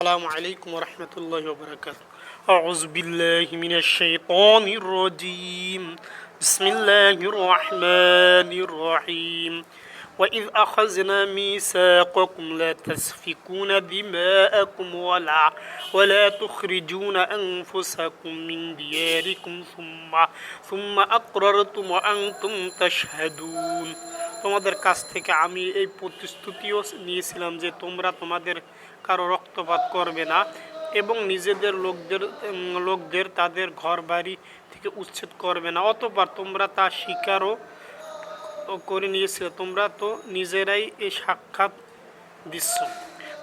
আসসালামু আলাইকুম ওয়া রাহমাতুল্লাহি ওয়া বারাকাতুহু। আউযু বিল্লাহি মিনাশ শাইতানির রাজীম। বিসমিল্লাহির রাহমানির রাহিম। وإذ أخذنا ميثاقكم لا تسفكون دماءكم ولا تخرجون أنفسكم من دياركم ثم أقررتم وأنتم تشهدون। তোমাদের কাছ থেকে আমি এই প্রতিশ্রুতিও নিয়েছিলাম যে তোমরা তোমাদের কারো রক্তপাত করবে না এবং নিজেদের লোকদের তাদের ঘর বাড়ি থেকে উচ্ছেদ করবে না, অতঃপর তোমরা তা স্বীকারও করে নিয়েছিলে, তোমরা তো নিজেরাই এই সাক্ষাৎ দিচ্ছ।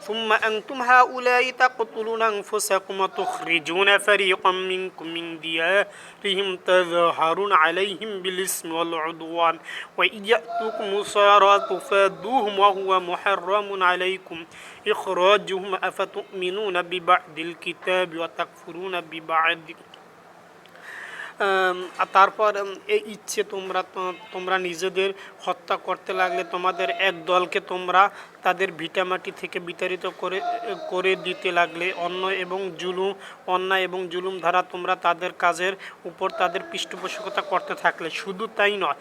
ثم أنتم هؤلاء تقتلون أنفسكم وتخرجون فريقا منكم من ديارهم تظاهرون عليهم بالإثم والعدوان وإن يأتوكم أسارى تفادوهم وهو محرم عليكم إخراجهم أفتؤمنون ببعض الكتاب وتكفرون ببعض। তারপর এই ইচ্ছে তোমরা নিজেদের হত্যা করতে লাগলে, তোমাদের এক দলকে তোমরা তাদের ভিটামাটি থেকে বিতাড়িত করে দিতে লাগলে, অন্যায় এবং জুলুম দ্বারা তোমরা তাদের কাজের উপর তাদের পৃষ্ঠপোষকতা করতে থাকলে। শুধু তাই নয়,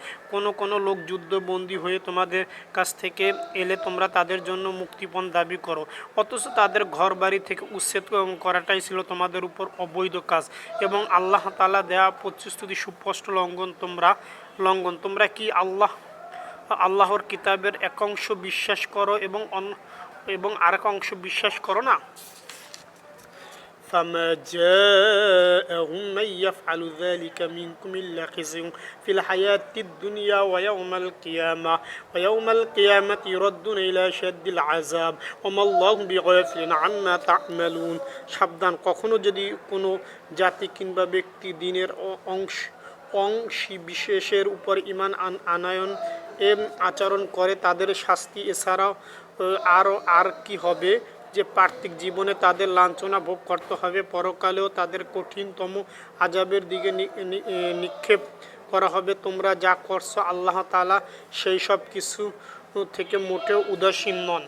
কোনো লোক যুদ্ধবন্দী হয়ে তোমাদের কাছ থেকে এলে তোমরা তাদের জন্য মুক্তিপণ দাবি করো, অথচ তাদের ঘর বাড়ি থেকে উচ্ছেদ করাটাই ছিল তোমাদের উপর অবৈধ কাজ এবং আল্লাহ তাআলা দেয়া প্রতিশ্রুতি সুস্পষ্ট লঙ্ঘন। তোমরা কি আল্লাহর কিতাবের এক অংশ বিশ্বাস করো এবং আরেক অংশ বিশ্বাস করো না? فما جاءهم من يفعل ذلك منكم إلا خزي في الحياة الدنيا ويوم القيامة يردون إلى أشد العذاب وما الله بغافل عما تعملون। সাবধান, কখনো যদি কোনো জাতি কিংবা ব্যক্তি দিনের অংশী বিশেষের উপর ঈমান আনয়ন আচরণ করে, তাদের শাস্তি এছাড়াও আর কি হবে যে পার্থিব জীবনে তাদের লাঞ্ছনা ভোগ করতে হবে, পরকালেও তাদের কঠিনতম আযাবের দিকে নিক্ষেপ করা হবে। তোমরা যা করছো আল্লাহ তাআলা সেই সব কিছু থেকে মোটেও উদাসীন নন।